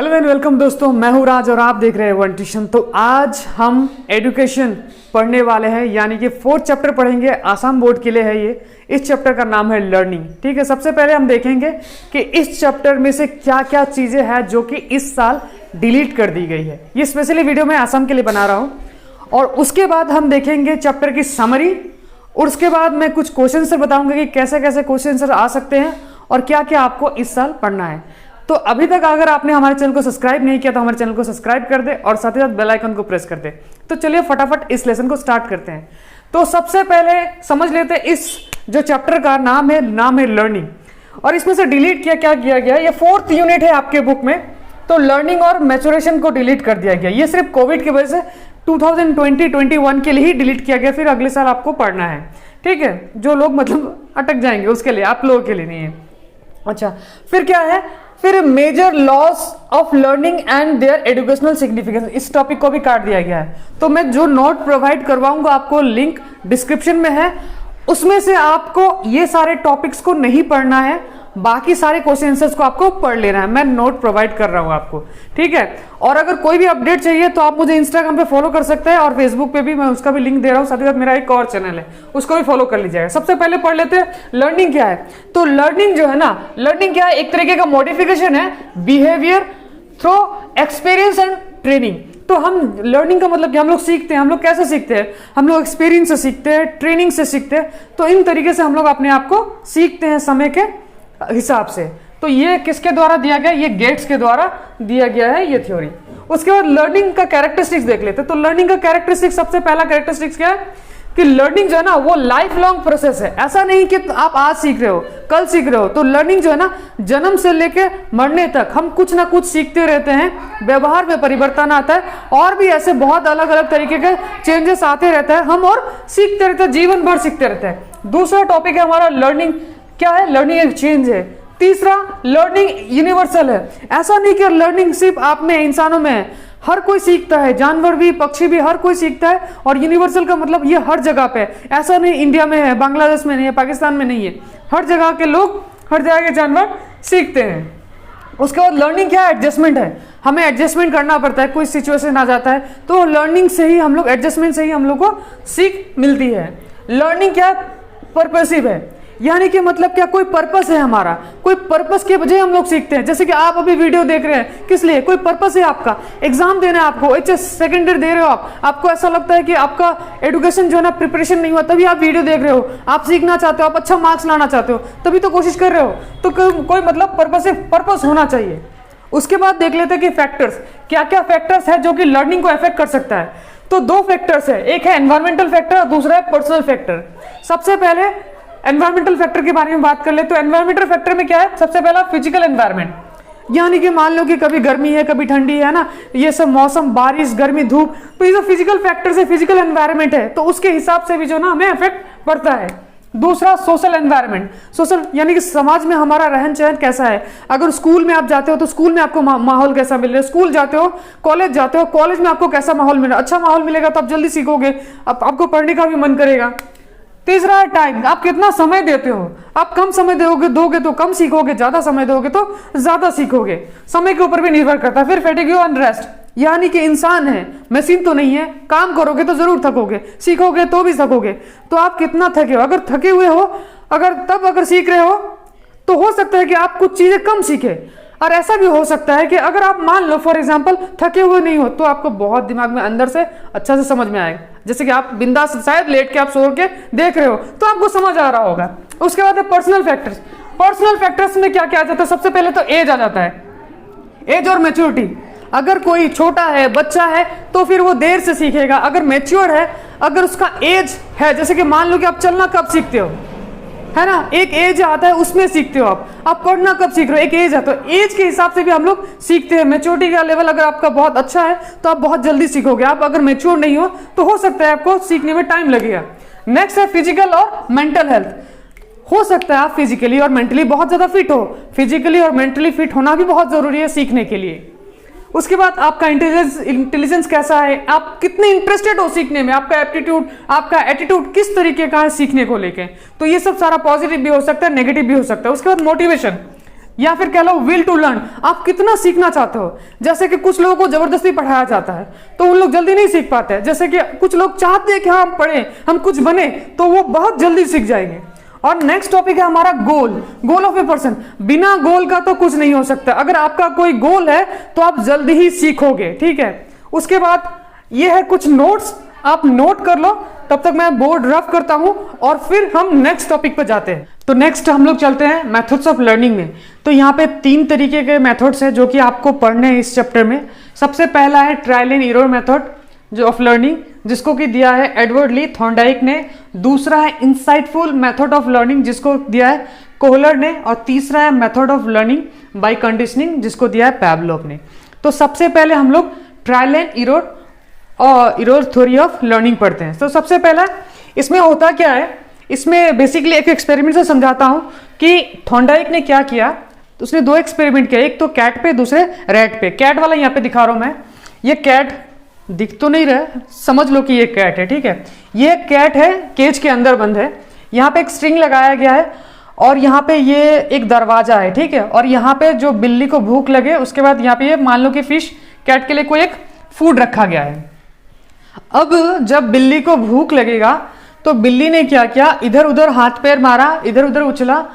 Hello and welcome दोस्तों, मैं हूं राज और आप देख रहे हैं वन ट्यूशन। तो आज हम एजुकेशन पढ़ने वाले हैं, यानी कि 4th चैप्टर पढ़ेंगे। आसाम बोर्ड के लिए है ये। इस चैप्टर का नाम है लर्निंग। ठीक है, सबसे पहले हम देखेंगे कि इस चैप्टर में से क्या क्या चीजें हैं जो कि इस साल डिलीट कर दी गई है। ये स्पेशली वीडियो मैं आसाम के लिए बना रहा हूं। और उसके बाद हम देखेंगे चैप्टर की समरी, और उसके बाद मैं कुछ क्वेश्चन सर बताऊंगा कि कैसे कैसे क्वेश्चन सर आ सकते हैं और क्या क्या आपको इस साल पढ़ना है। तो अभी तक अगर आपने हमारे चैनल को सब्सक्राइब नहीं किया तो हमारे चैनल को सब्सक्राइब कर दे और साथ ही साथ बेल आइकन को प्रेस कर दे। तो चलिए फटाफट इस लेसन को स्टार्ट करते हैं। तो सबसे पहले समझ लेते हैं इस जो चैप्टर का नाम है लर्निंग। और इसमें से डिलीट क्या किया गया। ये 4th यूनिट है आपके बुक में। तो लर्निंग और मैच्योरेशन को डिलीट कर दिया गया। ये सिर्फ कोविड की वजह से 2020-21 के लिए ही डिलीट किया गया, फिर अगले साल आपको पढ़ना है। ठीक है, जो लोग मतलब अटक जाएंगे उसके लिए, आप लोगों के लिए नहीं है। अच्छा, फिर क्या है, फिर major loss of learning and their educational significance, इस टॉपिक को भी काट दिया गया है। तो मैं जो नोट प्रोवाइड करवाऊंगा आपको, लिंक डिस्क्रिप्शन में है, उसमें से आपको ये सारे टॉपिक्स को नहीं पढ़ना है, बाकी सारे क्वेश्चन आंसर्स को आपको पढ़ लेना है। मैं नोट प्रोवाइड कर रहा हूं आपको, ठीक है। और अगर कोई भी अपडेट चाहिए तो आप मुझे इंस्टाग्राम पे फॉलो कर सकते हैं, और फेसबुक पे भी मैं उसका भी लिंक दे रहा हूं। साथ ही साथ मेरा एक और चैनल है, उसको भी फॉलो कर लीजिएगा। सबसे पहले पढ़ लेते हैं लर्निंग क्या है। तो लर्निंग जो है ना, लर्निंग क्या है, एक तरीके का मॉडिफिकेशन है behaviour through experience and training. तो हम लर्निंग का मतलब कि हम लोग सीखते हैं। हम लोग कैसे सीखते हैं? हम लोग एक्सपीरियंस से सीखते हैं, ट्रेनिंग से सीखते हैं। तो इन तरीके से हम लोग अपने आप को सीखते हैं समय के हिसाब से। तो ये किसके द्वारा दिया गया? ये गेट्स के द्वारा दिया गया है ये थ्योरी। उसके बाद लर्निंग का कैरेक्टरिस्टिक्स देख लेते हैं। तो लर्निंग का कैरेक्टरिस्टिक्स, सबसे पहला कैरेक्टरिस्टिक्स क्या है कि लर्निंग जो है ना वो लाइफ लॉन्ग प्रोसेस है। ऐसा नहीं कि आप आज सीख रहे हो कल सीख रहे हो। तो लर्निंग जो है ना, जन्म से लेके मरने तक हम कुछ ना कुछ सीखते रहते हैं। व्यवहार में परिवर्तन आता है और भी ऐसे बहुत अलग अलग तरीके के चेंजेस आते रहते हैं हम, और सीखते रहते हैं, जीवन भर सीखते रहते हैं। दूसरा टॉपिक है हमारा लर्निंग क्या है, लर्निंग एक चेंज है। तीसरा, लर्निंग यूनिवर्सल है। ऐसा नहीं कि लर्निंग सिर्फ आप में, इंसानों में है, हर कोई सीखता है, जानवर भी, पक्षी भी, हर कोई सीखता है। और यूनिवर्सल का मतलब ये हर जगह पे है। ऐसा नहीं इंडिया में है, बांग्लादेश में नहीं है, पाकिस्तान में नहीं है, हर जगह के लोग, हर जगह के जानवर सीखते हैं। उसके बाद लर्निंग क्या है, एडजस्टमेंट है। हमें एडजस्टमेंट करना पड़ता है, कोई सिचुएशन आ जाता है तो लर्निंग से ही हम लोग, एडजस्टमेंट से ही हम लोग को सीख मिलती है। लर्निंग क्या है, पर्पसिव है, यानी कि मतलब क्या, कोई पर्पस है हमारा, कोई पर्पस के वजह हम लोग सीखते हैं। जैसे कि आप अभी वीडियो देख रहे हैं, किस लिए? कोई पर्पस है आपका। एग्जाम देना है आपको, HS सेकेंड ईयर दे रहे हो आपको ऐसा लगता है कि आपका एजुकेशन जो है ना, प्रिपरेशन नहीं हुआ, तभी आप वीडियो देख रहे हो। आप सीखना चाहते हो, आप अच्छा मार्क्स लाना चाहते हो, तभी तो कोशिश कर रहे हो। तो कोई मतलब पर्पस होना चाहिए। उसके बाद देख लेते हैं कि फैक्टर्स, क्या क्या फैक्टर्स है जो कि लर्निंग को अफेक्ट कर सकता है। तो 2 फैक्टर्स है, एक है एनवायरमेंटल फैक्टर और दूसरा है पर्सनल फैक्टर। सबसे पहले एनवायरमेंटल फैक्टर के बारे में बात कर ले। तो एनवायरमेंटल फैक्टर में क्या है, सबसे पहला फिजिकल एनवायरनमेंट, यानी कि मान लो कि कभी गर्मी है कभी ठंडी है ना, ये सब मौसम, बारिश, गर्मी, धूप, तो ये जो फिजिकल फैक्टर्स है, फिजिकल एनवायरनमेंट है, तो उसके हिसाब से भी जो ना हमें इफेक्ट पड़ता है। दूसरा सोशल एनवायरनमेंट, सोशल यानी कि समाज में हमारा रहन सहन कैसा है। अगर स्कूल में आप जाते हो तो स्कूल में आपको माहौल कैसा मिल रहा है, स्कूल जाते हो, कॉलेज जाते हो, कॉलेज में आपको कैसा माहौल मिल रहा है। अच्छा माहौल मिलेगा तो आप जल्दी सीखोगे, आपको पढ़ने का भी मन करेगा। तीसरा है टाइम, आप कितना समय देते हो। आप कम समय दोगे तो कम सीखोगे, ज्यादा समय दोगे तो ज्यादा सीखोगे। समय के ऊपर भी निर्भर करता है। फिर फैटिग्यू एंड रेस्ट, यानी कि इंसान है, मशीन तो नहीं है, काम करोगे तो जरूर थकोगे, सीखोगे तो भी थकोगे। तो आप कितना थके हो, अगर थके हुए हो, अगर सीख रहे हो तो हो सकता है कि आप कुछ चीजें कम सीखे। और ऐसा भी हो सकता है कि अगर आप मान लो फॉर एग्जांपल थके हुए नहीं हो, तो आपको बहुत दिमाग में अंदर से अच्छा से समझ में आएगा। जैसे कि आप बिंदास शायद लेट के आप सो के देख रहे हो तो आपको समझ आ रहा होगा। उसके बाद है पर्सनल फैक्टर्स। पर्सनल फैक्टर्स में क्या क्या आ जाता है? सबसे पहले तो एज आ जाता है, एज और मैच्योरिटी। अगर कोई छोटा है, बच्चा है, तो फिर वो देर से सीखेगा। अगर मैच्योर है, अगर उसका एज है, जैसे कि मान लो कि आप चलना कब सीखते हो, है ना, एक एज आता है उसमें सीखते हो। आप पढ़ना कब सीख रहे हो, एक एज आता है, तो एज के हिसाब से भी हम लोग सीखते हैं। मैच्योरिटी का लेवल अगर आपका बहुत अच्छा है तो आप बहुत जल्दी सीखोगे। आप अगर मैच्योर नहीं हो तो हो सकता है आपको सीखने में टाइम लगेगा। नेक्स्ट है फिजिकल और मेंटल हेल्थ। हो सकता है आप फिजिकली और मेंटली बहुत ज्यादा फिट हो। फिजिकली और मेंटली फिट होना भी बहुत जरूरी है सीखने के लिए। उसके बाद आपका इंटेलिजेंस कैसा है, आप कितने इंटरेस्टेड हो सीखने में, आपका एप्टीट्यूड, आपका एटीट्यूड किस तरीके का है सीखने को लेके। तो ये सब सारा पॉजिटिव भी हो सकता है, नेगेटिव भी हो सकता है। उसके बाद मोटिवेशन, या फिर कह लो विल टू लर्न, आप कितना सीखना चाहते हो। जैसे कि कुछ लोगों को जबरदस्ती पढ़ाया जाता है तो उन लोग जल्दी नहीं सीख पाते हैं। जैसे कि कुछ लोग चाहते हैं कि हम पढ़ें, हम कुछ बने, तो वो बहुत जल्दी सीख जाएंगे। और नेक्स्ट टॉपिक है हमारा गोल ऑफ ए पर्सन। बिना गोल का तो कुछ नहीं हो सकता। अगर आपका कोई गोल है तो आप जल्दी ही सीखोगे, ठीक है। उसके बाद ये है कुछ नोट्स, आप नोट कर लो, तब तक मैं बोर्ड रफ करता हूं और फिर हम नेक्स्ट टॉपिक पर जाते हैं। तो नेक्स्ट हम लोग चलते हैं मेथड्स ऑफ लर्निंग में। तो यहाँ पे 3 तरीके के मेथड्स हैं जो कि आपको पढ़ने हैं इस चैप्टर में। सबसे पहला है ट्रायल एंड एरर मेथड जो ऑफ लर्निंग, जिसको कि दिया है एडवर्ड ली थॉर्नडाइक ने। दूसरा है इंसाइटफुल मेथड ऑफ लर्निंग जिसको दिया है कोहलर ने। और तीसरा है method of learning by conditioning जिसको दिया है पैवलोव ने। तो सबसे पहले हम लोग ट्रायल एंड एरर और एरर थ्योरी ऑफ लर्निंग पढ़ते हैं। तो सबसे पहला इसमें होता क्या है, इसमें बेसिकली एक एक्सपेरिमेंट से समझाता हूं कि थॉर्नडाइक ने क्या किया। तो उसने 2 एक्सपेरिमेंट किया, एक तो कैट पे, दूसरे रैट पे। कैट वाला यहाँ पे दिखा रहा हूं मैं। ये कैट दिख तो नहीं रहा, समझ लो कि ये कैट है, ठीक है। ये कैट है, केज के अंदर बंद है। यहाँ पे एक स्ट्रिंग लगाया गया है और यहाँ पे ये एक दरवाजा है, ठीक है। और यहाँ पे जो बिल्ली को भूख लगे उसके बाद यहाँ पे ये मान लो कि फिश, कैट के लिए कोई एक फूड रखा गया है। अब जब बिल्ली को भूख लगेगा तो बिल्ली ने क्या किया, इधर उधर हाथ पैर मारा, इधर उधर उछला,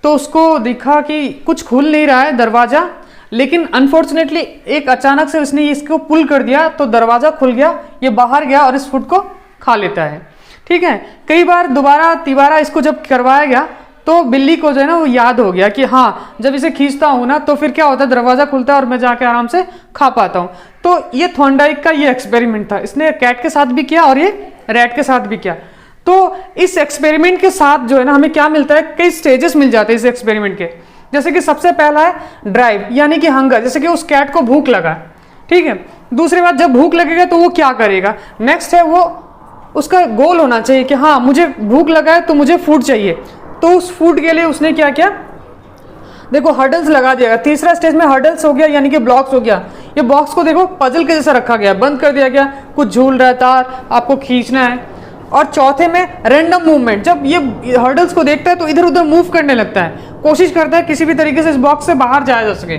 तो उसको दिखा कि कुछ खुल नहीं रहा है दरवाजा। लेकिन अनफॉर्चुनेटली एक अचानक से उसने इसको पुल कर दिया तो दरवाजा खुल गया, ये बाहर गया और इस फूड को खा लेता है, ठीक है। कई बार दोबारा तिबारा इसको जब करवाया गया तो बिल्ली को जो है ना वो याद हो गया कि हाँ जब इसे खींचता हूं ना तो फिर क्या होता है, दरवाजा खुलता है और मैं जाके आराम से खा पाता हूं। तो ये थॉर्नडाइक का ये एक्सपेरिमेंट था, इसने कैट के साथ भी किया और ये रैट के साथ भी किया। तो इस एक्सपेरिमेंट के साथ जो है ना हमें क्या मिलता है, कई स्टेजेस मिल जाते हैं इस एक्सपेरिमेंट के। जैसे कि सबसे पहला है ड्राइव, यानी कि हंगर, जैसे कि उस कैट को भूख लगा, ठीक है। दूसरी बात, जब भूख लगेगा तो वो क्या करेगा। नेक्स्ट है वो उसका गोल होना चाहिए कि हाँ मुझे भूख लगा है तो मुझे फूड चाहिए, तो उस फूड के लिए उसने क्या किया, देखो हर्डल्स लगा दिया। तीसरा स्टेज में हर्डल्स हो गया यानी कि ब्लॉक्स हो गया। ये बॉक्स को देखो पजल के जैसा रखा गया, बंद कर दिया गया, कुछ झूल रहा है तार, आपको खींचना है। और चौथे में रैंडम मूवमेंट, जब ये हर्डल्स को देखता है तो इधर उधर मूव करने लगता है, कोशिश करता है किसी भी तरीके से इस बॉक्स से बाहर जाया जा सके।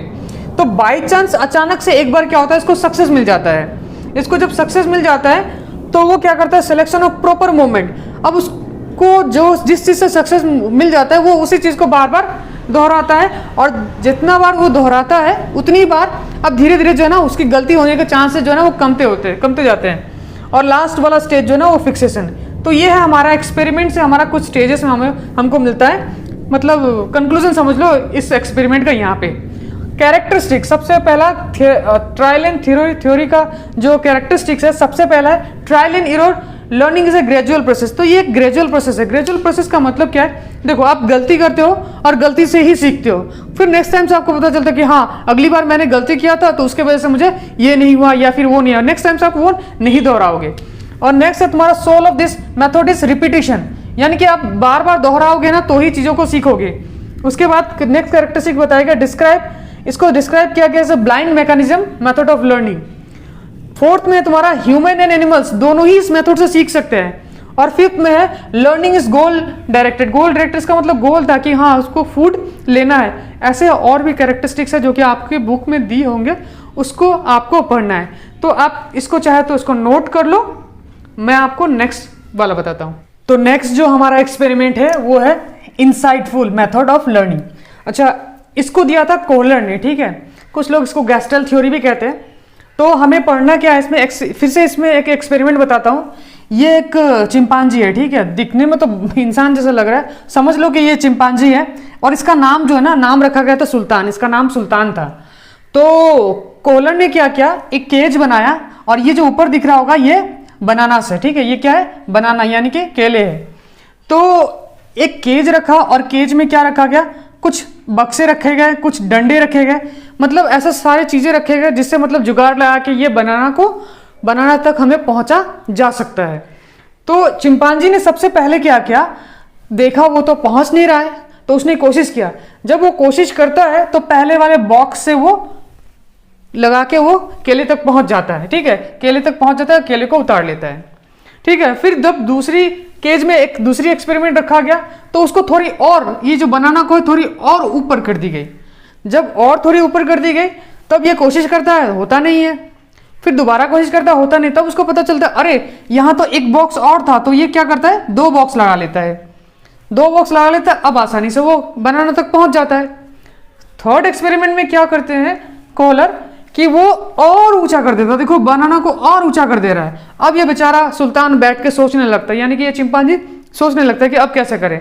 तो बाई चांस अचानक से एक बार क्या होता है, इसको सक्सेस मिल जाता है। इसको जब सक्सेस मिल जाता है तो वो क्या करता है, सिलेक्शन ऑफ प्रॉपर मूवमेंट। अब उसको जो जिस चीज़ से सक्सेस मिल जाता है वो उसी चीज़ को बार बार दोहराता है, और जितना बार वो दोहराता है उतनी बार अब धीरे धीरे जो है ना उसकी गलती होने के चांसेस जो है ना वो कमते जाते हैं। और लास्ट वाला स्टेज जो है ना वो फिक्सेशन। तो ये है हमारा एक्सपेरिमेंट से हमारा कुछ स्टेजेस में हमको मिलता है, मतलब कंक्लूजन समझ लो इस एक्सपेरिमेंट का। यहाँ पे कैरेक्टरिस्टिक, सबसे पहला ट्रायल एंड थ्योरी का जो कैरेक्टरिस्टिक्स है, सबसे पहला है trial and error learning is a gradual process. तो ये एक ग्रेजुअल प्रोसेस है। ग्रेजुअल प्रोसेस का मतलब क्या है, देखो आप गलती करते हो और गलती से ही सीखते हो, फिर नेक्स्ट टाइम से आपको पता चलता है कि हाँ अगली बार मैंने गलती किया था तो उसके वजह से मुझे ये नहीं हुआ या फिर वो नहीं हुआ, नेक्स्ट टाइम से आप वो नहीं दोहराओगे। और नेक्स्ट है तुम्हारा soul of this method is repetition, यानी कि आप बार बार दोहराओगे ना तो ही चीजों को सीखोगे। उसके बाद नेक्स्ट कैरेक्टरिस्टिक बताएगा डिस्क्राइब, इसको डिस्क्राइब किया गया as blind mechanism method of learning. Fourth में तुम्हारा ह्यूमन एंड एनिमल्स दोनों ही इस मेथड से सीख सकते हैं। और फिफ्थ में है learning is goal directed. Goal directed इसका मतलब गोल था कि हाँ उसको फूड लेना है। ऐसे और भी कैरेक्टरिस्टिक्स है जो कि आपके बुक में दी होंगे, उसको आपको पढ़ना है। तो आप इसको चाहे तो इसको नोट कर लो, मैं आपको नेक्स्ट वाला बताता हूं। तो नेक्स्ट जो हमारा एक्सपेरिमेंट है वो है इनसाइटफुल मेथड ऑफ लर्निंग। अच्छा, इसको दिया था कोहलर ने, ठीक है। कुछ लोग इसको गैस्टल थ्योरी भी कहते हैं। तो हमें पढ़ना क्या है इसमें, फिर से इसमें एक एक्सपेरिमेंट बताता हूं। ये एक चिंपांजी है, ठीक है। दिखने में तो इंसान जैसा लग रहा है, समझ लो कि ये चिंपांजी है। और इसका नाम जो है ना, नाम रखा गया था सुल्तान, इसका नाम सुल्तान था। तो कोहलर ने क्या किया, एक केज बनाया, और ये जो ऊपर दिख रहा होगा ये बनाना से, ठीक है। ये क्या है, बनाना यानी कि केले है। तो एक केज रखा और केज में क्या रखा गया, कुछ बक्से रखे गए, कुछ डंडे रखे गए, मतलब ऐसे सारे चीजें रखे गए जिससे मतलब जुगाड़ लगा के ये बनाना तक हमें पहुंचा जा सकता है। तो चिंपांजी ने सबसे पहले क्या किया, देखा वो तो पहुंच नहीं रहा है, तो उसने कोशिश किया। जब वो कोशिश करता है तो पहले वाले बॉक्स से वो लगा के वो केले तक पहुंच जाता है, ठीक है। केले तक पहुंच जाता है, केले को उतार लेता है, ठीक है। फिर जब दूसरी केज में एक दूसरी एक्सपेरिमेंट रखा गया तो उसको थोड़ी और, ये जो बनाना को थोड़ी और ऊपर कर दी गई, जब और थोड़ी ऊपर कर दी गई तब ये कोशिश करता है, होता नहीं है, फिर दोबारा कोशिश करता है, होता नहीं, तब उसको पता चलता है अरे यहाँ तो एक बॉक्स और था, तो ये क्या करता है 2 बॉक्स लगा लेता है, 2 बॉक्स लगा लेता है, अब आसानी से वो बनाना तक पहुंच जाता है। थर्ड एक्सपेरिमेंट में क्या करते हैं कॉलर कि वो और ऊंचा कर देता है, देखो बनाना को और ऊंचा कर दे रहा है। अब ये बेचारा सुल्तान बैठ के सोचने लगता है, यानी कि ये चिंपांजी सोचने लगता है कि अब कैसे करे।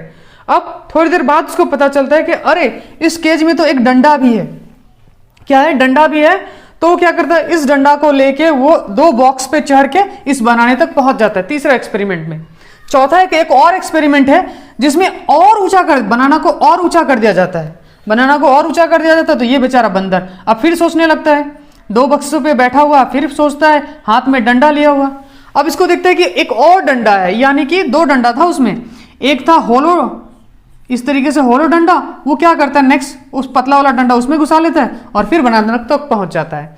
अब थोड़ी देर बाद उसको पता चलता है कि अरे इस केज में तो एक डंडा भी है, क्या है, डंडा भी है। तो वो क्या करता है, इस डंडा को लेके वो 2 बॉक्स पे चढ़ के इस बनाने तक पहुंच जाता है, तीसरा एक्सपेरिमेंट में। चौथा एक और एक्सपेरिमेंट है जिसमें और ऊंचा कर, बनाना को और ऊंचा कर दिया जाता है, बनाना को और ऊंचा कर दिया जाता है। तो ये बेचारा बंदर अब फिर सोचने लगता है, 2 बक्सों पे बैठा हुआ फिर सोचता है, हाथ में डंडा लिया हुआ। अब इसको देखता है कि एक और डंडा है, यानी कि 2 डंडा था उसमें, एक था होलो, इस तरीके से होलो डंडा, वो क्या करता है नेक्स्ट उस पतला वाला डंडा उसमें घुसा लेता है और फिर बनाना तक पहुंच जाता है।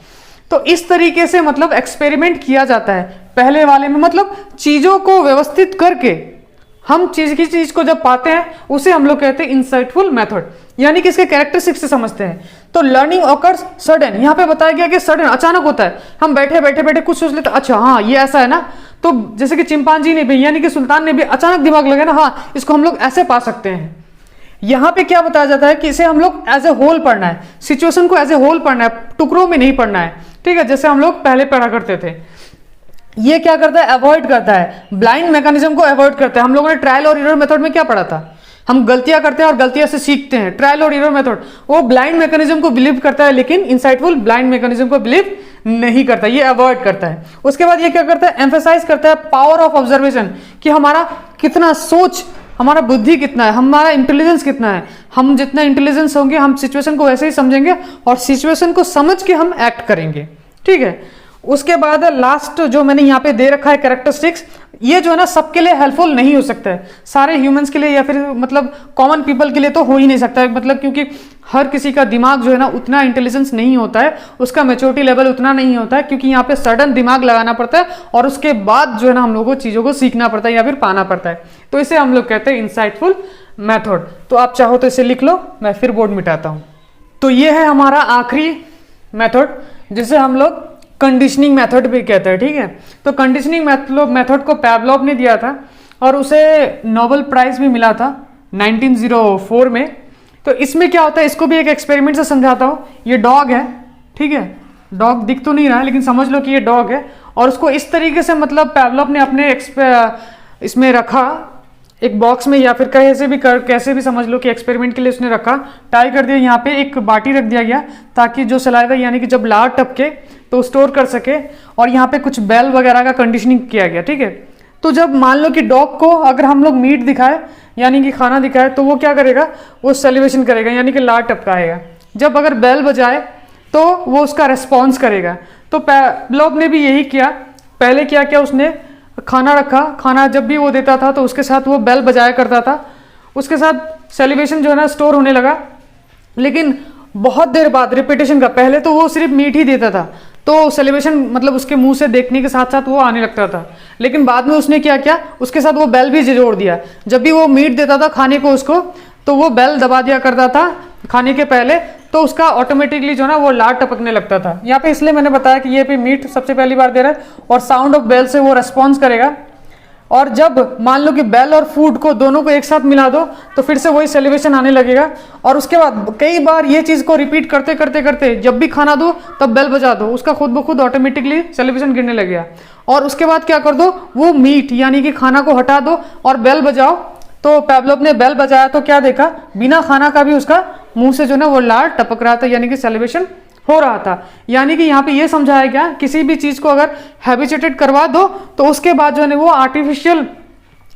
तो इस तरीके से मतलब एक्सपेरिमेंट किया जाता है। पहले वाले में मतलब चीजों को व्यवस्थित करके हम चीज को जब पाते हैं उसे हम लोग कहते हैं इंसाइटफुल मेथड, यानी कि इसके कैरेक्टरिस्टिक्स से समझते हैं। तो लर्निंग ऑकर्स सडन, यहाँ पे बताया गया कि सडन अचानक होता है, हम बैठे बैठे कुछ सोच लेते, अच्छा हाँ ये ऐसा है ना, तो जैसे कि चिंपांजी ने भी यानी कि सुल्तान ने भी अचानक दिमाग लगा ना, हाँ इसको हम लोग ऐसे पा सकते हैं। यहाँ पे क्या बताया जाता है कि इसे हम लोग एज ए होल पढ़ना है, सिचुएशन को एज ए होल पढ़ना है, टुकड़ों में नहीं पढ़ना है, ठीक है, जैसे हम लोग पहले पढ़ा करते थे। ये क्या करता है, अवॉइड करता है, ब्लाइंड मैकेनिज्म को अवॉइड करता है। हम लोगों ने ट्रायल और एरर मेथड में क्या पढ़ा था, हम गलतियां करते हैं और गलतियां से सीखते हैं, ट्रायल और एरर मेथड। वो ब्लाइंड मैकेनिज्म को बिलीव करता है, लेकिन इंसाइटफुल ब्लाइंड मैकेनिज्म को बिलीव नहीं करता, ये अवॉइड करता है। उसके बाद ये क्या करता है, एम्फेसाइज करता है पावर ऑफ ऑब्जर्वेशन, कि हमारा कितना सोच, हमारा बुद्धि कितना है, हमारा इंटेलिजेंस कितना है। हम जितना इंटेलिजेंस होंगे हम सिचुएशन को वैसे ही समझेंगे और सिचुएशन को समझ के हम एक्ट करेंगे, ठीक है। उसके बाद लास्ट जो मैंने यहाँ पे दे रखा है कैरेक्टरिस्टिक्स, ये जो है ना सबके लिए हेल्पफुल नहीं हो सकता है, सारे ह्यूमंस के लिए या फिर मतलब कॉमन पीपल के लिए तो हो ही नहीं सकता है, मतलब क्योंकि हर किसी का दिमाग जो है ना उतना इंटेलिजेंस नहीं होता है, उसका मैच्योरिटी लेवल उतना नहीं होता है, क्योंकि यहाँ पे सडन दिमाग लगाना पड़ता है और उसके बाद जो है ना हम लोगों को चीज़ों को सीखना पड़ता है या फिर पाना पड़ता है। तो इसे हम लोग कहते हैं इंसाइटफुल मेथड। तो आप चाहो तो इसे लिख लो, मैं फिर बोर्ड मिटाता हूँ। तो ये है हमारा आखिरी मेथड जिसे हम लोग कंडीशनिंग मेथड भी कहते हैं, ठीक है। तो कंडीशनिंग मेथड को पैवलोव ने दिया था और उसे नोबेल प्राइज भी मिला था 1904 में। तो इसमें क्या होता है, इसको भी एक एक्सपेरिमेंट से समझाता हूँ। ये डॉग है, ठीक है, डॉग दिख तो नहीं रहा है लेकिन समझ लो कि ये डॉग है, और उसको इस तरीके से मतलब पैवलोव ने अपने इसमें रखा एक बॉक्स में, या फिर कैसे भी समझ लो कि एक्सपेरिमेंट के लिए उसने रखा, टाई कर दिया, यहाँ पे एक बाटी रख दिया गया ताकि जो सलाइवा यानी कि जब लार टपके तो स्टोर कर सके, और यहाँ पे कुछ बेल वगैरह का कंडीशनिंग किया गया, ठीक है। तो जब मान लो कि डॉग को अगर हम लोग मीट दिखाए यानी कि खाना दिखाए तो वो क्या करेगा, वो सेलिब्रेशन करेगा यानी कि लार टपकाएगा। जब अगर बेल बजाए तो वो उसका रेस्पॉन्स करेगा। तो पैवलोव ने भी यही किया, पहले क्या किया उसने खाना रखा, खाना जब भी वो देता था तो उसके साथ वो बेल बजाया करता था, उसके साथ सेलिब्रेशन जो है ना स्टोर होने लगा। लेकिन बहुत देर बाद रिपीटेशन का, पहले तो वो सिर्फ मीट ही देता था तो सेलिब्रेशन मतलब उसके मुंह से देखने के साथ साथ वो आने लगता था, लेकिन बाद में उसने क्या किया, उसके साथ वो बेल भी जोड़ दिया। जब भी वो मीट देता था खाने को उसको, तो वो बेल दबा दिया करता था खाने के पहले, तो उसका ऑटोमेटिकली जो ना वो लार टपकने लगता था। यहाँ पे इसलिए मैंने बताया कि ये पे मीट सबसे पहली बार दे रहा है और साउंड ऑफ बेल से वो रेस्पॉन्स करेगा। और जब मान लो कि बेल और फूड को दोनों को एक साथ मिला दो तो फिर से वही सेलिब्रेशन आने लगेगा। और उसके बाद कई बार ये चीज़ को रिपीट करते करते करते जब भी खाना दो तब बेल बजा दो, उसका खुद ब खुद ऑटोमेटिकली सेलिब्रेशन गिरने लगेगा। और उसके बाद क्या कर दो, वो मीट यानी कि खाना को हटा दो और बेल बजाओ। तो पैवलोव ने बेल बजाया तो क्या देखा, बिना खाना का भी उसका मुंह से जो ना वो लार टपक रहा था, यानी कि सेलिब्रेशन हो रहा था। यानी कि यहाँ पे ये समझाया गया किसी भी चीज को अगर हैबिचुएटेड करवा दो तो उसके बाद जो है वो आर्टिफिशियल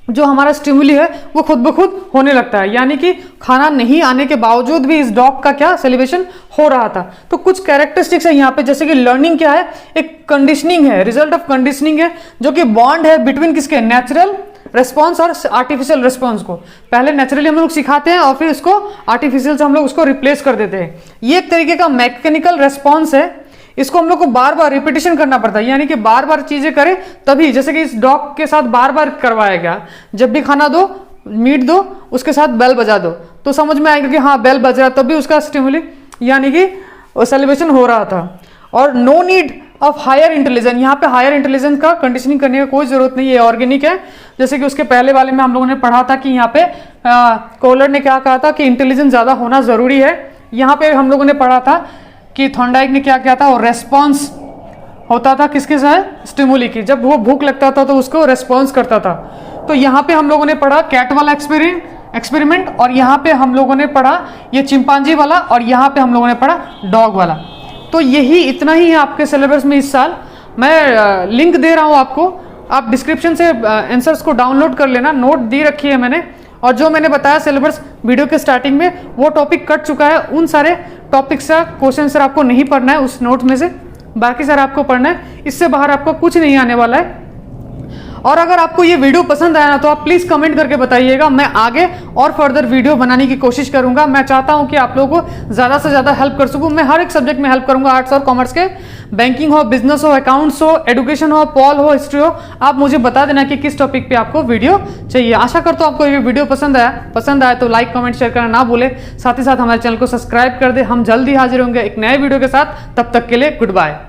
जो हमारा स्टिमुली है वो खुद ब खुद होने लगता है। यानी कि खाना नहीं आने के बावजूद भी इस डॉग का क्या सेलिब्रेशन हो रहा था। तो कुछ कैरेक्टरिस्टिक्स है यहाँ पे, जैसे कि लर्निंग क्या है, एक कंडीशनिंग है, रिजल्ट ऑफ कंडीशनिंग है, जो कि बॉन्ड है बिटवीन किसके, नेचुरल रेस्पॉन्स और आर्टिफिशियल रेस्पॉन्स को। पहले नेचुरली हम लोग सिखाते हैं और फिर इसको आर्टिफिशियल से हम लोग उसको रिप्लेस कर देते हैं। ये एक तरीके का मैकेनिकल रेस्पॉन्स है, इसको हम लोग को बार बार रिपीटेशन करना पड़ता है, यानी कि बार बार चीजें करें तभी। जैसे कि इस डॉग के साथ बार बार करवाया गया, जब भी खाना दो, मीट दो, उसके साथ बेल बजा दो, तो समझ में आएगा कि हाँ बेल बज रहा है, तब भी उसका स्टिमुली यानी कि सेलिब्रेशन हो रहा था। और no need of higher intelligence, यहाँ पे हायर इंटेलिजेंस का कंडीशनिंग करने की कोई जरूरत नहीं है, ऑर्गेनिक है। जैसे कि उसके पहले वाले में हम लोगों ने पढ़ा था कि यहाँ पे कोलर ने क्या कहा था कि इंटेलिजेंस ज़्यादा होना ज़रूरी है। यहाँ पे हम लोगों ने पढ़ा था कि थॉर्नडाइक ने क्या किया था, और रेस्पॉन्स होता था किसके साथ, स्टिमुली की, जब वो भूख लगता था तो उसको रेस्पॉन्स करता था। तो यहाँ पे हम लोगों ने पढ़ा कैट वाला एक्सपेरिमेंट, और यहाँ पे हम लोगों ने पढ़ा ये चिंपांजी वाला, और यहाँ पे हम लोगों ने पढ़ा डॉग वाला। तो यही इतना ही है आपके सिलेबस में इस साल। मैं लिंक दे रहा हूँ आपको, आप डिस्क्रिप्शन से आंसर्स को डाउनलोड कर लेना, नोट दी रखी है मैंने। और जो मैंने बताया सिलेबस वीडियो के स्टार्टिंग में, वो टॉपिक कट चुका है। उन सारे टॉपिक्स का क्वेश्चन सर आपको नहीं पढ़ना है उस नोट में से, बाकी सर आपको पढ़ना है। इससे बाहर आपको कुछ नहीं आने वाला है। और अगर आपको ये वीडियो पसंद आया ना तो आप प्लीज कमेंट करके बताइएगा, मैं आगे और फर्दर वीडियो बनाने की कोशिश करूंगा। मैं चाहता हूं कि आप लोगों को ज्यादा से ज्यादा हेल्प कर सकूं। मैं हर एक सब्जेक्ट में हेल्प करूंगा, आर्ट्स और कॉमर्स के, बैंकिंग हो, बिजनेस हो, अकाउंट्स हो, एडुकेशन हो, पॉल हो, हिस्ट्री हो। आप मुझे बता देना कि किस टॉपिक पे आपको वीडियो चाहिए। आशा करता हूं आपको ये वीडियो पसंद आया तो लाइक कमेंट शेयर करना ना भूले। साथ ही साथ हमारे चैनल को सब्सक्राइब कर दे। हम जल्दी हाजिर होंगे एक नए वीडियो के साथ, तब तक के लिए गुड बाय।